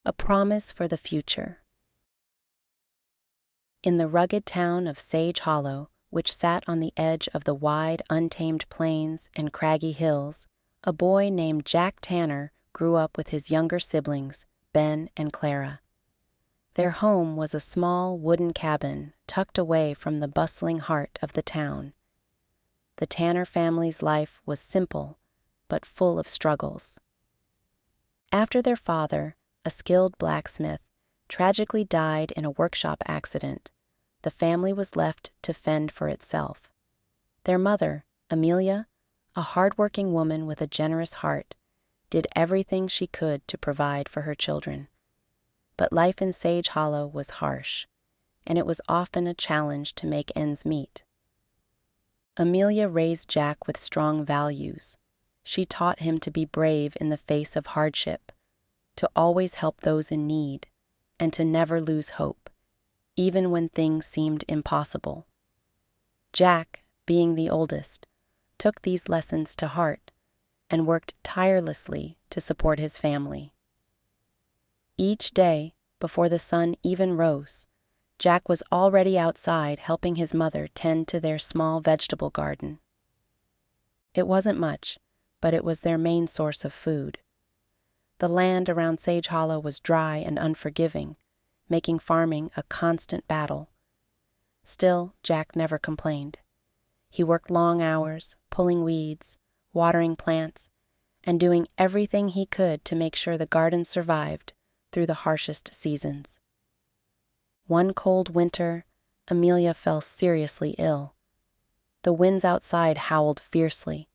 A promise for the future. In the rugged town of Sage Hollow, which sat on the edge of the wide, untamed plains and craggy hills, a boy named Jack Tanner grew up with his younger siblings, Ben and Clara. Their home was a small wooden cabin tucked away from the bustling heart of the town. The Tanner family's life was simple, but full of struggles. After their father, a skilled blacksmith, tragically died in a workshop accident, the family was left to fend for itself. Their mother, Amelia, a hard-working woman with a generous heart, did everything she could to provide for her children. But life in Sage Hollow was harsh, and it was often a challenge to make ends meet. Amelia raised Jack with strong values. She taught him to be brave in the face of hardship, to always help those in need, and to never lose hope, even when things seemed impossible. Jack, being the oldest, took these lessons to heart and worked tirelessly to support his family. Each day, before the sun even rose, Jack was already outside helping his mother tend to their small vegetable garden. It wasn't much, but it was their main source of food. The land around Sage Hollow was dry and unforgiving, making farming a constant battle. Still, Jack never complained. He worked long hours, pulling weeds, watering plants, and doing everything he could to make sure the garden survived through the harshest seasons. One cold winter, Amelia fell seriously ill. The winds outside howled fiercely,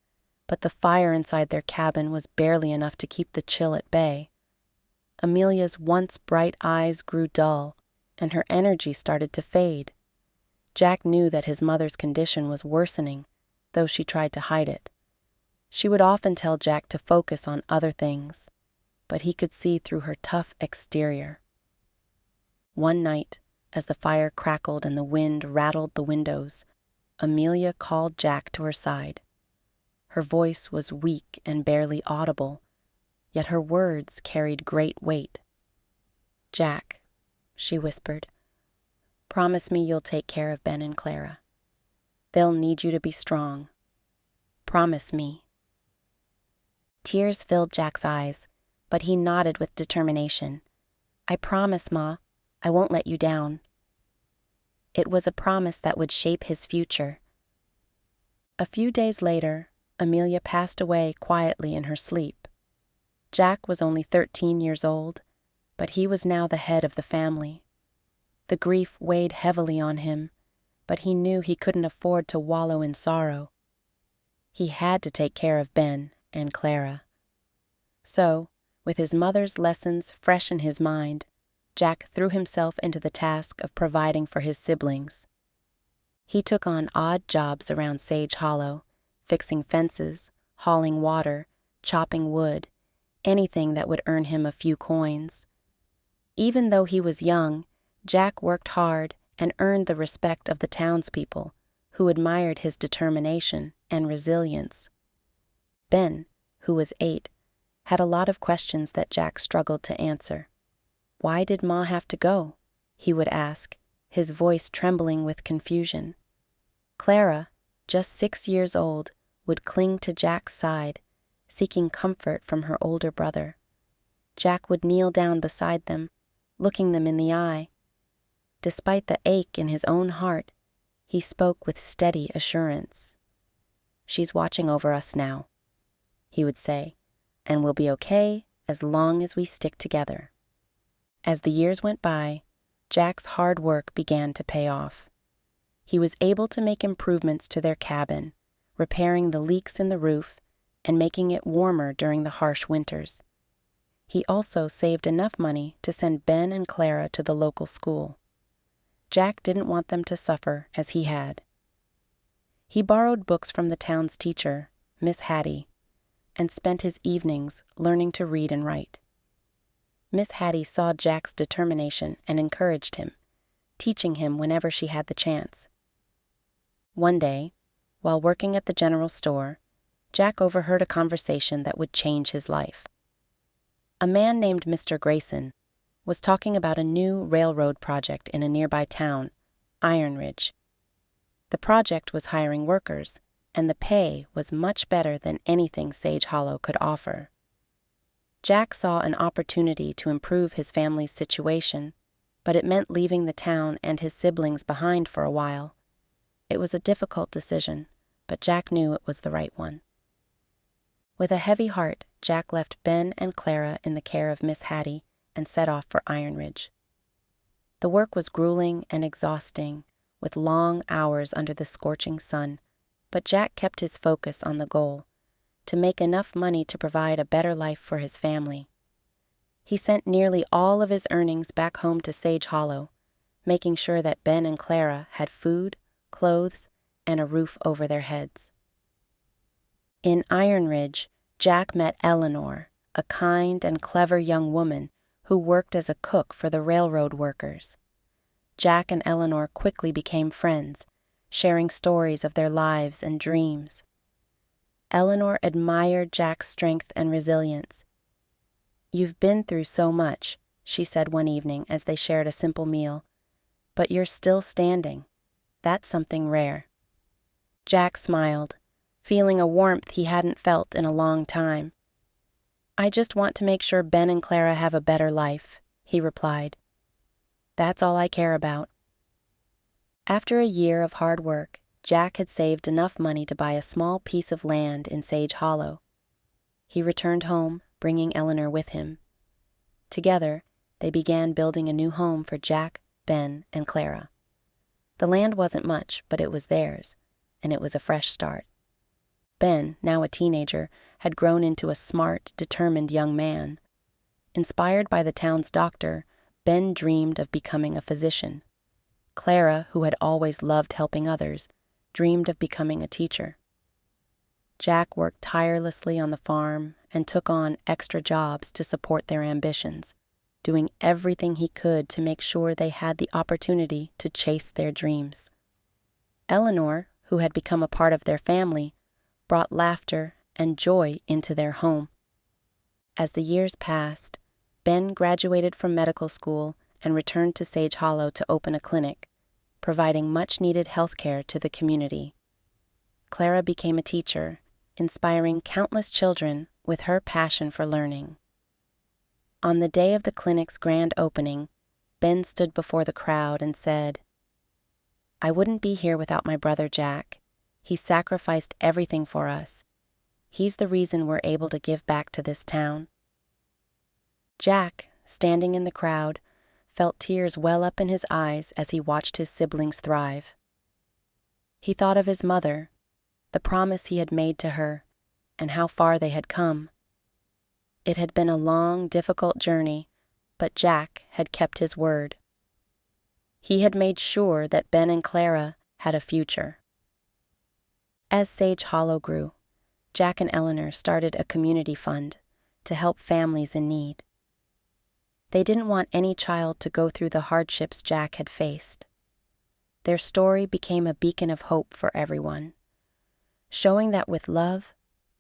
but the fire inside their cabin was barely enough to keep the chill at bay. Amelia's once bright eyes grew dull, and her energy started to fade. Jack knew that his mother's condition was worsening, though she tried to hide it. She would often tell Jack to focus on other things, but he could see through her tough exterior. One night, as the fire crackled and the wind rattled the windows, Amelia called Jack to her side. Her voice was weak and barely audible, yet her words carried great weight. "Jack," she whispered, "promise me you'll take care of Ben and Clara. They'll need you to be strong. Promise me." Tears filled Jack's eyes, but he nodded with determination. "I promise, Ma. I won't let you down." It was a promise that would shape his future. A few days later, Amelia passed away quietly in her sleep. Jack was only 13 years old, but he was now the head of the family. The grief weighed heavily on him, but he knew he couldn't afford to wallow in sorrow. He had to take care of Ben and Clara. So, with his mother's lessons fresh in his mind, Jack threw himself into the task of providing for his siblings. He took on odd jobs around Sage Hollow, fixing fences, hauling water, chopping wood, anything that would earn him a few coins. Even though he was young, Jack worked hard and earned the respect of the townspeople, who admired his determination and resilience. Ben, who was 8, had a lot of questions that Jack struggled to answer. "Why did Ma have to go?" he would ask, his voice trembling with confusion. Clara, just 6 years old, would cling to Jack's side, seeking comfort from her older brother. Jack would kneel down beside them, looking them in the eye. Despite the ache in his own heart, he spoke with steady assurance. "She's watching over us now," he would say, "and we'll be okay as long as we stick together." As the years went by, Jack's hard work began to pay off. He was able to make improvements to their cabin, repairing the leaks in the roof and making it warmer during the harsh winters. He also saved enough money to send Ben and Clara to the local school. Jack didn't want them to suffer as he had. He borrowed books from the town's teacher, Miss Hattie, and spent his evenings learning to read and write. Miss Hattie saw Jack's determination and encouraged him, teaching him whenever she had the chance. One day, while working at the general store, Jack overheard a conversation that would change his life. A man named Mr. Grayson, was talking about a new railroad project in a nearby town, Iron Ridge. The project was hiring workers, and the pay was much better than anything Sage Hollow could offer. Jack saw an opportunity to improve his family's situation, but it meant leaving the town and his siblings behind for a while. It was a difficult decision, but Jack knew it was the right one. With a heavy heart, Jack left Ben and Clara in the care of Miss Hattie and set off for Iron Ridge. The work was grueling and exhausting, with long hours under the scorching sun, but Jack kept his focus on the goal, to make enough money to provide a better life for his family. He sent nearly all of his earnings back home to Sage Hollow, making sure that Ben and Clara had food, clothes, and a roof over their heads. In Iron Ridge, Jack met Eleanor, a kind and clever young woman who worked as a cook for the railroad workers. Jack and Eleanor quickly became friends, sharing stories of their lives and dreams. Eleanor admired Jack's strength and resilience. "You've been through so much," she said one evening as they shared a simple meal, "but you're still standing. That's something rare." Jack smiled, feeling a warmth he hadn't felt in a long time. "I just want to make sure Ben and Clara have a better life," he replied. "That's all I care about." After a year of hard work, Jack had saved enough money to buy a small piece of land in Sage Hollow. He returned home, bringing Eleanor with him. Together, they began building a new home for Jack, Ben, and Clara. The land wasn't much, but it was theirs, and it was a fresh start. Ben, now a teenager, had grown into a smart, determined young man. Inspired by the town's doctor, Ben dreamed of becoming a physician. Clara, who had always loved helping others, dreamed of becoming a teacher. Jack worked tirelessly on the farm and took on extra jobs to support their ambitions, doing everything he could to make sure they had the opportunity to chase their dreams. Eleanor, who had become a part of their family, brought laughter and joy into their home. As the years passed, Ben graduated from medical school and returned to Sage Hollow to open a clinic, providing much-needed health care to the community. Clara became a teacher, inspiring countless children with her passion for learning. On the day of the clinic's grand opening, Ben stood before the crowd and said, "I wouldn't be here without my brother Jack. He sacrificed everything for us. He's the reason we're able to give back to this town." Jack, standing in the crowd, felt tears well up in his eyes as he watched his siblings thrive. He thought of his mother, the promise he had made to her, and how far they had come. It had been a long, difficult journey, but Jack had kept his word. He had made sure that Ben and Clara had a future. As Sage Hollow grew, Jack and Eleanor started a community fund to help families in need. They didn't want any child to go through the hardships Jack had faced. Their story became a beacon of hope for everyone, showing that with love,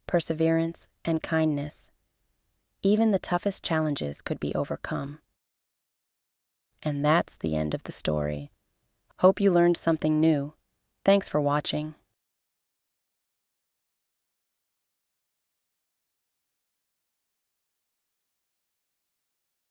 perseverance, and kindness, even the toughest challenges could be overcome. And that's the end of the story. Hope you learned something new. Thanks for watching.